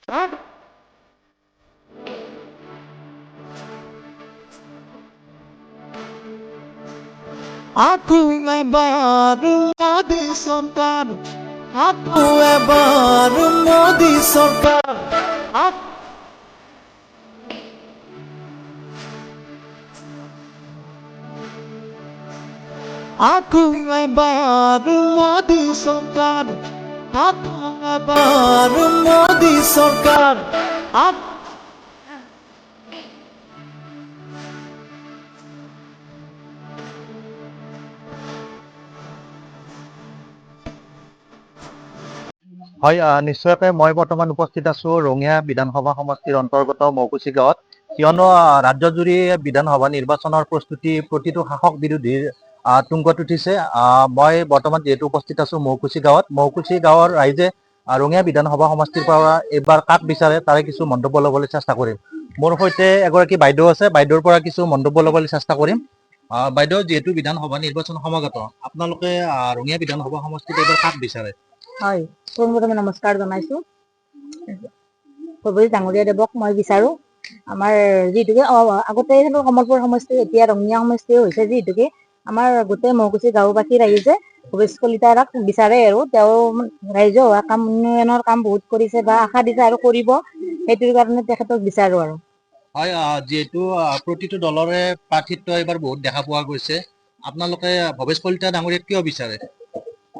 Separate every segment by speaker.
Speaker 1: Aku baru Modi Sarkar. Aku baru Modi Sarkar. Aku baru Modi Sarkar. Aku baru Modi Sarkar.
Speaker 2: হয়, নিশ্চয়কৈ মই বৰ্তমান উপস্থিত আছো ৰঙিয়া বিধানসভা সমষ্টিৰ অন্তৰ্গত মৌকুচি গাঁৱত। কিয়নো ৰাজ্যজুৰি বিধানসভা নিৰ্বাচনৰ প্ৰস্তুতি প্ৰতিটো শাসক বিৰোধীৰ তুংগত উঠিছে। মই বৰ্তমান যিহেতু উপস্থিত আছো মৌকুচি গাঁৱত, মৌকুচি গাঁৱৰ ৰাইজে ৰঙিয়া বিধানসভা সমষ্টিৰ পৰা এইবাৰ কাক বিচাৰে তাৰে কিছু মন্তব্য ল'বলৈ চেষ্টা কৰিম। মোৰ সৈতে এগৰাকী বাইদেউ আছে, বাইদেউৰ পৰা কিছু মন্তব্য ল'বলৈ চেষ্টা কৰিম। বাইদেউ, যিহেতু বিধানসভা নিৰ্বাচন সমাগত, আপোনালোকে ৰঙিয়া বিধানসভা সমষ্টিত এইবাৰ কাক বিচাৰে?
Speaker 3: হয়, পোনপ্ৰথমে নমস্কাৰ জনাইছো। প্ৰভু ডাঙৰীয়া দেৱক মই বিচাৰো। আমাৰ যিহেতুকে আগতে কমলপুৰ সমষ্টি, এতিয়া ৰঙিয়া সমষ্টি হৈছে, যিহেতুকে আমাৰ গোটেই মৌকুচি গাঁওবাসী ৰাইজে ভৱেশ কলিতাক বিচাৰে আৰু তেওঁ ৰাইজে হোৱা কাম, উন্নয়নৰ কাম বহুত কৰিছে বা আশা দিছে আৰু কৰিব, সেইটোৰ কাৰণে তেখেতক বিচাৰো আৰু।
Speaker 2: হয়, যিহেতু প্ৰতিটো দলৰে প্ৰাৰ্থিত্ব এইবাৰ বহুত দেখা পোৱা গৈছে, আপোনালোকে ভৱেশ কলিতা ডাঙৰীয়াক কিয় বিচাৰে?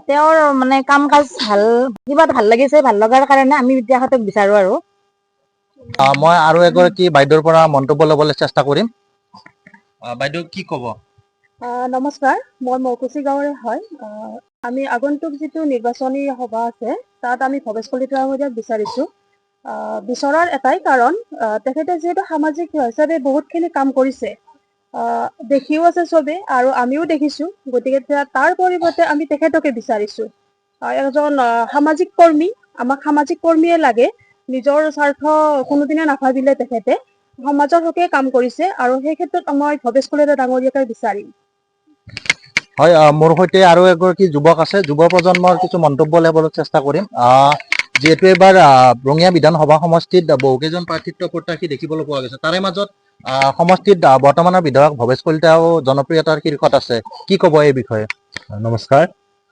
Speaker 3: তেওঁৰ মানে কাম কাজ ভাল, কিবা ভাল লাগিছে, ভাল লগাৰ কাৰণে আমি তেখেতক বিচাৰো আৰু।
Speaker 2: মই আৰু এগৰাকী বাইদেউৰ পৰা মন্তব্য ল'বলৈ চেষ্টা কৰিম। বাইদেউ, কি ক'ব?
Speaker 4: নমস্কাৰ, মই মৌকুচি গাঁৱৰে হয়। আমি আগন্তুক যিটো নিৰ্বাচনী সভা আছে তাত আমি ভৱেশ কলিতা ডাঙৰীয়াক বিচাৰিছো। বিচৰাৰ এটাই কাৰণ, তেখেতে যিহেতু সামাজিক হিচাপে বহুতখিনি কাম কৰিছে, দেখিও আছে চবে আৰু আমিও দেখিছো, গতিকে তাৰ পৰিৱৰ্তে আমি তেখেতকে বিচাৰিছো। এজন সামাজিক কৰ্মী, আমাক সামাজিক কৰ্মীয়ে লাগে। নিজৰ স্বাৰ্থ কোনোদিনে নাভাবিলে তেখেতে সমাজৰ হকে কাম কৰিছে আৰু সেই ক্ষেত্ৰত মই ভৱেশ কলিতা ডাঙৰীয়াকে বিচাৰিম।
Speaker 2: হয়, মোৰ সৈতে আৰু এগৰাকী যুৱক আছে, যুৱ প্ৰজন্মৰ কিছু মন্তব্য ল'বলৈ চেষ্টা কৰিম। যিহেতু এইবাৰ ৰঙিয়া বিধানসভা সমষ্টিত বহুকেইজন প্ৰাৰ্থিত্ব প্ৰত্যাশী দেখিবলৈ পোৱা গৈছে, তাৰে মাজত সমষ্টিত বৰ্তমানৰ বিধায়ক ভৱেশ কলিতাও জনপ্ৰিয়তাৰ শীৰ্ষত আছে, কি ক'ব এই বিষয়ে?
Speaker 5: নমস্কাৰ।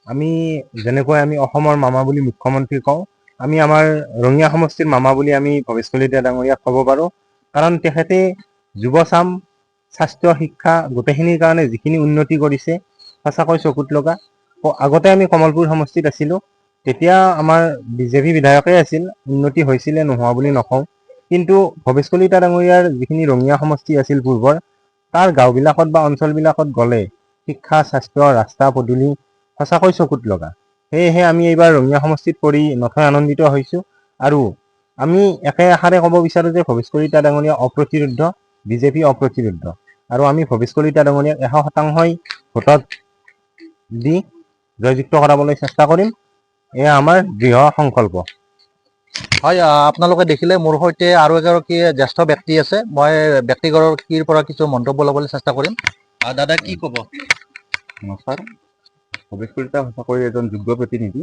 Speaker 5: আমি অসমৰ মামা বুলি মুখ্যমন্ত্ৰী কওঁ, আমি আমাৰ ৰঙিয়া সমষ্টিৰ মামা বুলি আমি ভৱেশ কলিতা ডাঙৰীয়াক ক'ব পাৰোঁ। কাৰণ তেখেতে যুৱচাম, স্বাস্থ্য, শিক্ষা গোটেইখিনিৰ কাৰণে যিখিনি উন্নতি কৰিছে সঁচাকৈ চকুত লগা। আগতে আমি কমলপুৰ সমষ্টিত আছিলোঁ, তেতিয়া আমাৰ বিজেপি বিধায়কেই আছিল, উন্নতি হৈছিলে, নোহোৱা বুলি নকওঁ। কিন্তু ভৱেশ কলিতা ডাঙৰীয়াৰ যিখিনি ৰঙিয়া সমষ্টি আছিল পূৰ্বৰ, তাৰ গাঁওবিলাকত বা অঞ্চলবিলাকত গ'লে শিক্ষা, স্বাস্থ্য, ৰাস্তা পদূলি সঁচাকৈ চকুত লগা। সেয়েহে আমি এইবাৰ ৰঙিয়া সমষ্টিত পৰি নথৈ আনন্দিত হৈছোঁ। আৰু আমি একে আশাৰে ক'ব বিচাৰোঁ যে ভৱেশ কলিতা ডাঙৰীয়া অপ্ৰতিৰোধ্য, বিজেপি অপ্ৰতিৰোধ্য, আৰু আমি ভৱেশ কলিতা ডাঙৰীয়াক 100% ভোটত দি জয়যুক্ত কৰাবলৈ চেষ্টা কৰিম। এয়া আমাৰ দৃঢ় সংকল্প।
Speaker 2: হয়, আপোনালোকে দেখিলে মোৰ সৈতে আৰু এগৰাকী জ্যেষ্ঠ ব্যক্তি আছে, মই ব্যক্তিগৰাকীৰ পৰা কিছু মন্তব্য ল'বলৈ চেষ্টা কৰিম। দাদা, কি ক'ব?
Speaker 5: নমস্কাৰ। ভৱেশ কলিতা সঁচাকৈ এজন যোগ্য প্ৰতিনিধি,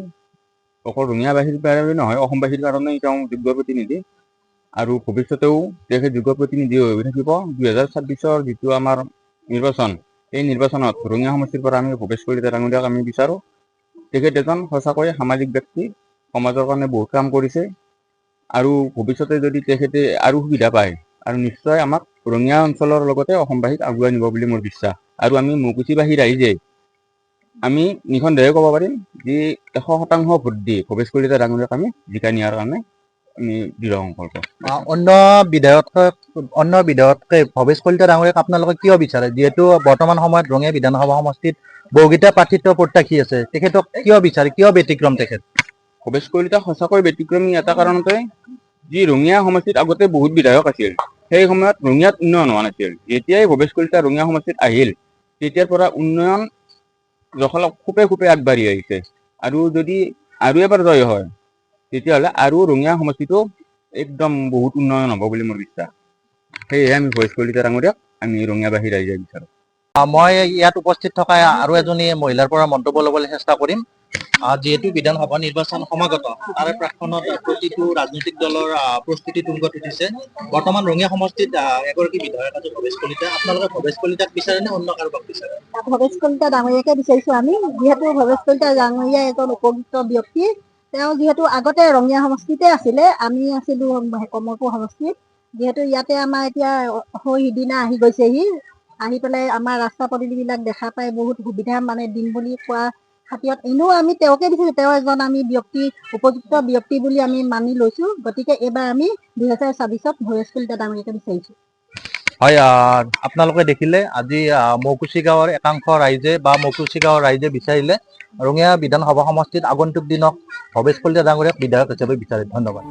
Speaker 5: অকল ৰঙিয়াবাসীৰ কাৰণে নহয়, অসমবাসীৰ কাৰণেই তেওঁ যোগ্য প্ৰতিনিধি, আৰু ভৱিষ্যতেও তেখেত যোগ্য প্ৰতিনিধি হৈ থাকিব। 2026-ৰ যিটো আমাৰ নিৰ্বাচন, এই নিৰ্বাচনত ৰঙিয়া সমষ্টিৰ পৰা আমি ভৱেশ কলিতা ডাঙৰীয়াক আমি বিচাৰোঁ। তেখেত এজন সঁচাকৈ সামাজিক ব্যক্তি, সমাজৰ কাৰণে বহুত কাম কৰিছে, আৰু ভৱিষ্যতে যদি তেখেতে আৰু সুবিধা পায়, আৰু নিশ্চয় আমাক ৰঙিয়া অঞ্চলৰ লগতে অসমবাসীক আগুৱাই নিব বুলি মোৰ বিশ্বাস। আৰু আমি মৌকুচিবাসী ৰাইজে আমি নিঃসন্দেহে ক'ব পাৰিম যে 100% ভোট দি ভৱেশ কলিতা ডাঙৰীয়াক আমি জিকাই নিয়াৰ কাৰণে আমি দৃঢ় সংকল্প।
Speaker 2: অন্য বিধায়কতকৈ ভৱেশ কলিতা ডাঙৰীয়াক আপোনালোকে কিয় বিচাৰে? যিহেতু বৰ্তমান সময়ত ৰঙিয়া বিধানসভা সমষ্টিত বহুকেইটা প্ৰাৰ্থিত্ব প্ৰত্যাশী আছে, তেখেতক কিয় বিচাৰে, কিয় ব্যতিক্ৰম তেখেত?
Speaker 5: ভৱেশ কলিতা সঁচাকৈ ব্যতিক্ৰমী এটা কাৰণতে, যি ৰঙিয়া সমষ্টিত আগতে বহুত বিধায়ক আছিল, সেই সময়ত ৰঙিয়াত উন্নয়ন হোৱা নাছিল। যেতিয়াই ভৱেশ কলিতা ৰঙিয়া সমষ্টিত আহিল, তেতিয়াৰ পৰা উন্নয়ন খুবেই আগবাঢ়ি আহিছে। আৰু যদি আৰু এবাৰ জয় হয়, তেতিয়াহ'লে আৰু ৰঙিয়া সমষ্টিটো একদম বহুত উন্নয়ন হ'ব বুলি মোৰ বিশ্বাস। সেয়েহে আমি ভৱেশ কলিতা ডাঙৰীয়াক আমি ৰঙিয়াবাসী ৰাইজে বিচাৰোঁ।
Speaker 2: মই ইয়াত উপস্থিত থকা আৰু এজনী মহিলাৰ পৰা মন্তব্য ল'বলৈ চেষ্টা কৰিম। যিহেতু বিধানসভা নিৰ্বাচন সমাগত তাৰে প্ৰাক্ষণত প্ৰতিটো ৰাজনৈতিক দলৰ প্ৰস্তুতি তুংগত উঠিছে। বৰ্তমান ৰঙিয়া সমষ্টিত এগৰাকী বিধায়ক আছে ভৱেশ কলিতা। আপোনালোকে ভৱেশ কলিতাক বিচাৰে নে অন্য কাৰোবাক বিচাৰে?
Speaker 3: ভৱেশ কলিতা ডাঙৰীয়াকে বিচাৰিছো আমি, যিহেতু ভৱেশ কলিতা ডাঙৰীয়া এজন উপযুক্ত ব্যক্তি। তেওঁ যিহেতু আগতে ৰঙিয়া সমষ্টিতে আছিলে, আমি আছিলো কমলপুৰ সমষ্টিত। যিহেতু ইয়াতে আমাৰ এতিয়া সিদিনা আহি গৈছেহি, আহি পেলাই আমাৰ ৰাস্তা পদূলিবিলাক দেখা পাই বহুত সুবিধা মানে দিম বুলি কোৱা খাতিৰত এনেও আমি তেওঁকে বিচাৰিছো। তেওঁ এজন আমি ব্যক্তি, উপযুক্ত ব্যক্তি বুলি আমি মানি লৈছো। গতিকে এইবাৰ আমি 2024ত ভৱেশ কলিতা ডাঙৰীয়াকে বিচাৰিছো।
Speaker 2: হয়, আপোনালোকে দেখিলে আজি মৌকুচি গাঁৱৰ একাংশ ৰাইজে বা মৌকুচি গাঁৱৰ ৰাইজে বিচাৰিলে ৰঙিয়া বিধানসভা সমষ্টিত আগন্তুক দিনত ভৱেশ কলিতা ডাঙৰীয়াক বিধায়ক হিচাপে বিচাৰে। ধন্যবাদ।